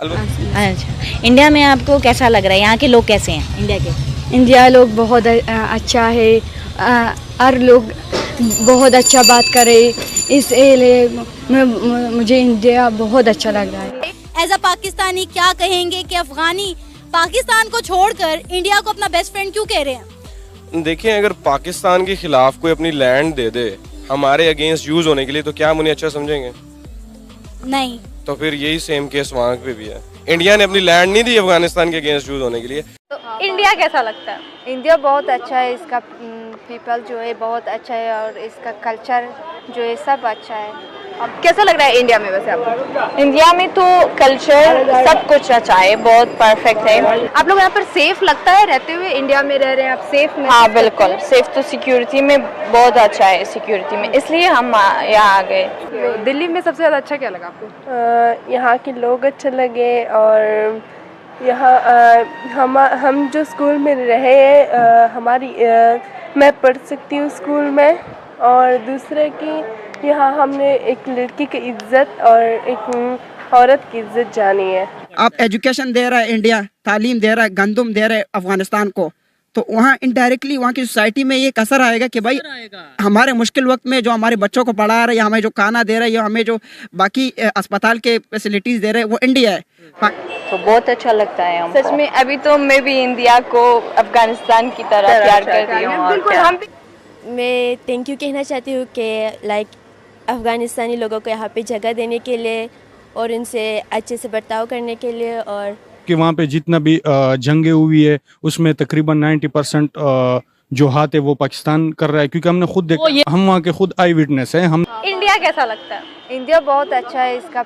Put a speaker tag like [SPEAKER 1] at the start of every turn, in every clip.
[SPEAKER 1] अच्छा, इंडिया में आपको कैसा लग रहा है? यहाँ के लोग कैसे हैं इंडिया के?
[SPEAKER 2] इंडिया लोग बहुत अच्छा है, हर लोग बहुत अच्छा बात करे, इसलिए मुझे इंडिया बहुत अच्छा लग रहा है।
[SPEAKER 3] एज अ पाकिस्तानी क्या कहेंगे कि अफगानी पाकिस्तान को छोड़कर इंडिया को अपना बेस्ट फ्रेंड क्यों कह रहे हैं?
[SPEAKER 4] देखिए, अगर पाकिस्तान के खिलाफ कोई अपनी लैंड दे दे हमारे अगेंस्ट यूज होने के लिए, तो क्या हम उन्हें अच्छा समझेंगे?
[SPEAKER 3] नहीं।
[SPEAKER 4] तो फिर यही सेम केस वहाँ पे भी है। इंडिया ने अपनी लैंड नहीं दी अफगानिस्तान के अगेंस्ट यूज होने के लिए।
[SPEAKER 5] तो इंडिया कैसा लगता है?
[SPEAKER 2] इंडिया बहुत अच्छा है, इसका पीपल जो है बहुत अच्छा है और इसका कल्चर जो है सब अच्छा है।
[SPEAKER 5] अब कैसा लग रहा है इंडिया में वैसे आपको? इंडिया में तो कल्चर सब कुछ अच्छा है, बहुत परफेक्ट है। आप लोग यहाँ पर सेफ लगता है रहते हुए? इंडिया में रह रहे हैं आप, सेफ में? हाँ बिल्कुल, सेफ तो सिक्योरिटी में बहुत अच्छा है, सिक्योरिटी में, इसलिए हम यहाँ आ गए।
[SPEAKER 6] दिल्ली में सबसे ज़्यादा अच्छा क्या लगा आपको?
[SPEAKER 7] यहाँ के लोग अच्छे लगे और यहाँ हम जो स्कूल में रहे हैं, हमारी मैं पढ़ सकती हूँ स्कूल में, और दूसरे की यहाँ हमने एक लड़की की इज्जत और एक औरत की इज्जत जानी है।
[SPEAKER 8] आप एजुकेशन दे रहा है इंडिया, तालीम दे रहा है, गंदम दे रहा है अफगानिस्तान को, तो वहाँ इनडायरेक्टली वहाँ की सोसाइटी में ये असर आएगा कि भाई हमारे मुश्किल वक्त में जो हमारे बच्चों को पढ़ा रहा है, हमें जो खाना दे रहा है, या हमें जो बाकी अस्पताल के फैसिलिटीज दे रहे हैं, वो इंडिया है।
[SPEAKER 5] तो बहुत अच्छा लगता है हमको। सच में अभी तो मैं भी इंडिया को अफगानिस्तान की तरह प्यार करती हूँ।
[SPEAKER 2] मैं थैंक यू कहना चाहती हूँ कि लाइक अफ़गानिस्तानी लोगों को यहाँ पे जगह देने के लिए और इनसे अच्छे से बर्ताव करने के लिए, और
[SPEAKER 9] कि वहाँ पे जितना भी जंगें हुई है उसमें तकरीबन 90% जो हाथ है वो पाकिस्तान कर रहा है, क्योंकि हमने खुद देखा, हम वहाँ के खुद आई विटनेस हैं। हम
[SPEAKER 5] इंडिया कैसा लगता है?
[SPEAKER 2] इंडिया बहुत अच्छा है, इसका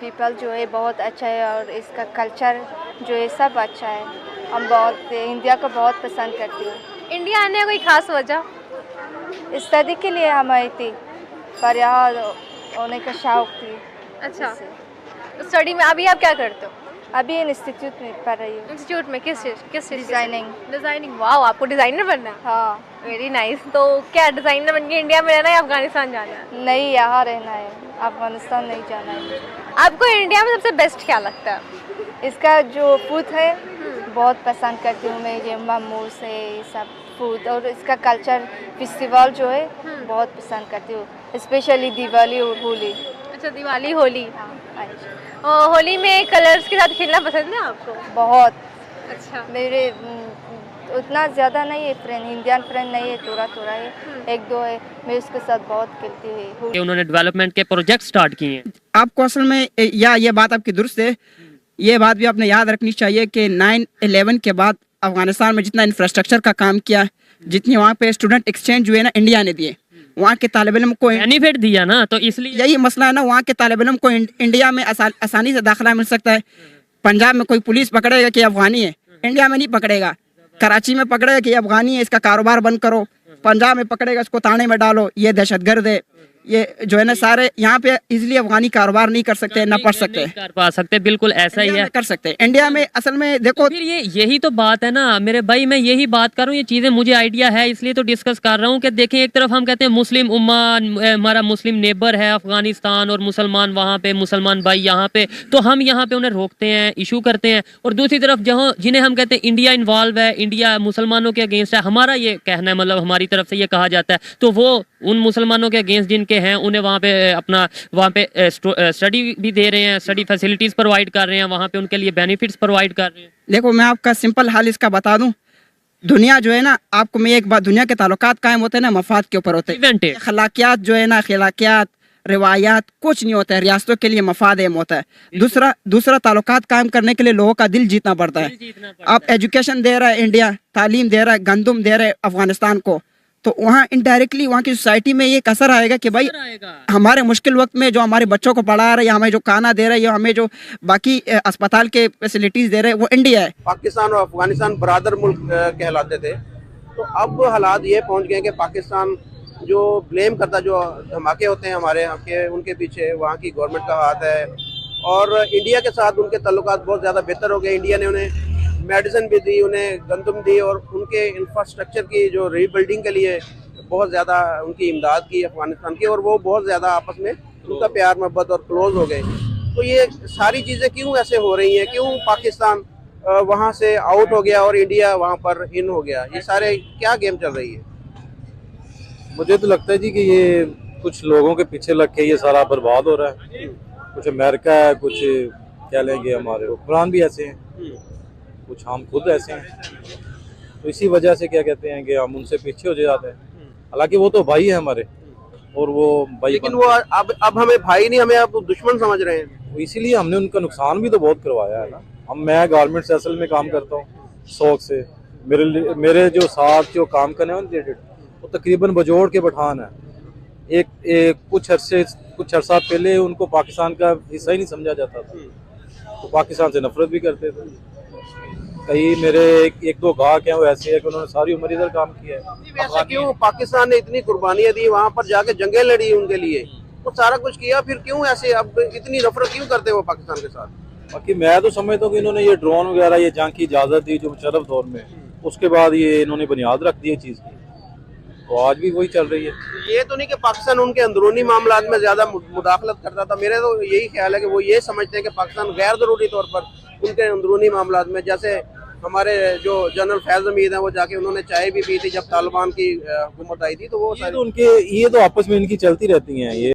[SPEAKER 2] पीपल जो है बहुत अच्छा है और इसका कल्चर जो है सब अच्छा है। हम बहुत इंडिया को बहुत पसंद करती हूँ।
[SPEAKER 5] इंडिया आने का कोई खास वजह?
[SPEAKER 2] स्टडी के लिए हम आई थी, पर यहाँ होने का शौक थी।
[SPEAKER 5] अच्छा, स्टडी में अभी आप क्या करते हो?
[SPEAKER 2] अभी इंस्टीट्यूट में पढ़ रही हूँ।
[SPEAKER 5] इंस्टीट्यूट में किस चीज़?
[SPEAKER 2] डिज़ाइनिंग।
[SPEAKER 5] वाह, आपको डिज़ाइनर बनना है?
[SPEAKER 2] हाँ।
[SPEAKER 5] Very nice. तो क्या डिज़ाइनर बन के इंडिया में रहना है या अफगानिस्तान जाना है?
[SPEAKER 2] नहीं, यहाँ रहना है, अफगानिस्तान नहीं जाना है।
[SPEAKER 5] आपको इंडिया में सबसे बेस्ट क्या लगता है?
[SPEAKER 2] इसका जो फूड है बहुत पसंद करती हूँ मैं, ये मोमोज है, ये सब फूड, और इसका कल्चर फेस्टिवल जो है बहुत पसंद करती हूँ, स्पेशली दिवाली और होली।
[SPEAKER 5] अच्छा, दिवाली होली।
[SPEAKER 2] हाँ,
[SPEAKER 5] होली में कलर्स के साथ खेलना पसंद है आपको?
[SPEAKER 2] बहुत।
[SPEAKER 5] अच्छा।
[SPEAKER 2] मेरे उतना ज़्यादा नहीं है फ्रेंड, इंडियन फ्रेंड नहीं है, थोड़ा है, एक दो है, मैं उसके साथ बहुत खेलती हूँ।
[SPEAKER 10] उन्होंने डेवलपमेंट के प्रोजेक्ट स्टार्ट किए हैं।
[SPEAKER 8] आपको असल में ये बात आपकी दुरुस्त है, ये बात भी आपने याद रखनी चाहिए कि 9/11 के बाद अफगानिस्तान में जितना इंफ्रास्ट्रक्चर का काम किया, जितनी वहाँ पे स्टूडेंट एक्सचेंज हुए ना, इंडिया ने दिए। वहाँ के तालिब इल्म को
[SPEAKER 10] बेनिफिट दिया ना, तो इसलिए
[SPEAKER 8] यही मसला है ना, वहाँ के तालिब इल्म को इंडिया में आसानी से दाखिला मिल सकता है। पंजाब में कोई पुलिस पकड़ेगा कि अफगानी है, इंडिया में नहीं पकड़ेगा। कराची में पकड़ेगा कि अफगानी है, इसका कारोबार बंद करो। पंजाब में पकड़ेगा, इसको थाने में डालो, ये दहशतगर्द है। ये जो है ना, सारे यहाँ पे इजीली अफगानी कारोबार नहीं कर सकते, ना पढ़ सकते,
[SPEAKER 10] कर पा सकते। बिल्कुल ऐसा ही है,
[SPEAKER 8] कर सकते। इंडिया में असल में देखो,
[SPEAKER 10] फिर यही तो बात है ना मेरे भाई, मैं यही बात कर रहा हूँ, ये चीजें मुझे आइडिया है, इसलिए तो डिस्कस कर रहा हूँ कि देखें, एक तरफ हम कहते हैं मुस्लिम उम्मा, हमारा मुस्लिम नेबर है अफगानिस्तान, और मुसलमान वहाँ पे, मुसलमान भाई यहाँ पे, तो हम यहाँ पे उन्हें रोकते हैं, इशू करते हैं, और दूसरी तरफ जहाँ जिन्हें हम कहते हैं इंडिया इन्वॉल्व है, इंडिया मुसलमानों के अगेंस्ट है, हमारा ये कहना है, मतलब हमारी तरफ से ये कहा जाता है, तो वो उन मुसलमानों के अगेंस्ट जिनके हैं उन्हें वहाँ पे अपना वहाँ पे स्टडी भी दे रहे हैं, स्टडी फैसिलिटीज प्रोवाइड कर रहे हैं, वहाँ पे उनके लिए बेनिफिट्स प्रोवाइड कर रहे हैं।
[SPEAKER 8] देखो, मैं आपका सिंपल हाल इसका बता दूं, दुनिया जो है ना, आपको मैं एक बात, दुनिया के ताल्लुकात कायम होते हैं ना मफाद के ऊपर होते हैं। खलाकियात जो है ना, खिलाकियात, रिवायात कुछ नहीं होता है, रियासतों के लिए मफाद अहम होता है। दूसरा ताल्लुकात कायम करने के लिए लोगों का दिल जीतना पड़ता है। आप एजुकेशन दे रहा है इंडिया, तालीम दे रहा है, गंदम दे रहा है अफगानिस्तान को, तो वहाँ इनडायरेक्टली वहाँ की सोसाइटी में ये असर आएगा कि भाई हमारे मुश्किल वक्त में जो हमारे बच्चों को पढ़ा रहा है, हमें जो खाना दे रहा है, या हमें जो बाकी अस्पताल के फैसिलिटीज दे रहे हैं, वो इंडिया है।
[SPEAKER 11] पाकिस्तान और अफगानिस्तान बरादर मुल्क कहलाते थे, तो अब हालात ये पहुँच गए कि पाकिस्तान जो ब्लेम करता, जो धमाके होते हैं हमारे यहाँ के, उनके पीछे वहाँ की गवर्नमेंट का हाथ है, और इंडिया के साथ उनके ताल्लुकात बहुत ज़्यादा बेहतर हो गए। इंडिया ने उन्हें मेडिसिन भी दी, उन्हें गंदम दी, और उनके इंफ्रास्ट्रक्चर की जो रीबिल्डिंग के लिए बहुत ज़्यादा उनकी इमदाद की अफगानिस्तान की, और वो बहुत ज़्यादा आपस में उनका प्यार मोहब्बत और क्लोज हो गए। तो ये सारी चीज़ें क्यों ऐसे हो रही हैं, क्यों पाकिस्तान वहाँ से आउट हो गया और इंडिया वहाँ पर इन हो गया, ये सारे क्या गेम चल रही है?
[SPEAKER 12] मुझे तो लगता है जी कि ये कुछ लोगों के पीछे लग के ये सारा बर्बाद हो रहा है। कुछ अमेरिका है, कुछ क्या लेंगे हमारे हुक्मरान भी ऐसे हैं, कुछ हम खुद ऐसे हैं, तो इसी वजह से क्या कहते हैं कि हम उनसे पीछे हो जाते हैं। हालांकि वो तो भाई है हमारे, और वो भाई,
[SPEAKER 11] लेकिन वो अब हमें भाई नहीं, हमें अब दुश्मन समझ रहे हैं।
[SPEAKER 12] इसीलिए हमने उनका नुकसान भी तो बहुत करवाया है ना। मैं गारमेंट्स असल में काम करता हूँ शौक से, मेरे जो साथ जो काम करने वाले वो तकरीबन बजोड़ के पठान है। एक कुछ अरसा पहले उनको पाकिस्तान का हिस्सा ही नहीं समझा जाता था, तो पाकिस्तान से नफरत भी करते थे। कई मेरे एक दो गाहक हैं वो ऐसे हैं कि उन्होंने सारी उम्र इधर काम किया है।
[SPEAKER 11] ऐसा क्यों? पाकिस्तान ने इतनी कुर्बानियां दी, वहाँ पर जाके जंगें लड़ी उनके लिए, तो सारा कुछ किया, फिर क्यों ऐसे अब इतनी नफरत क्यों करते हो पाकिस्तान के साथ?
[SPEAKER 12] बाकी मैं तो समझता हूँ कि इन्होंने ये ड्रोन वगैरह ये जंग की इजाज़त दी जो मुशर्रफ दौर में, उसके बाद ये इन्होंने बुनियाद रख दी चीज़ की, तो आज भी वही चल रही है।
[SPEAKER 11] ये तो नहीं कि पाकिस्तान उनके अंदरूनी मामला में ज्यादा मुदाखलत करता था, मेरे तो यही ख्याल है कि वो ये समझते हैं कि पाकिस्तान गैर जरूरी तौर पर उनके अंदरूनी मामला में, जैसे हमारे जो जनरल फैज हमीद हैं वो जाके उन्होंने चाय भी पी थी जब तालिबान की हुकूमत आई थी, तो वो
[SPEAKER 12] ये तो आपस में इनकी चलती रहती हैं ये।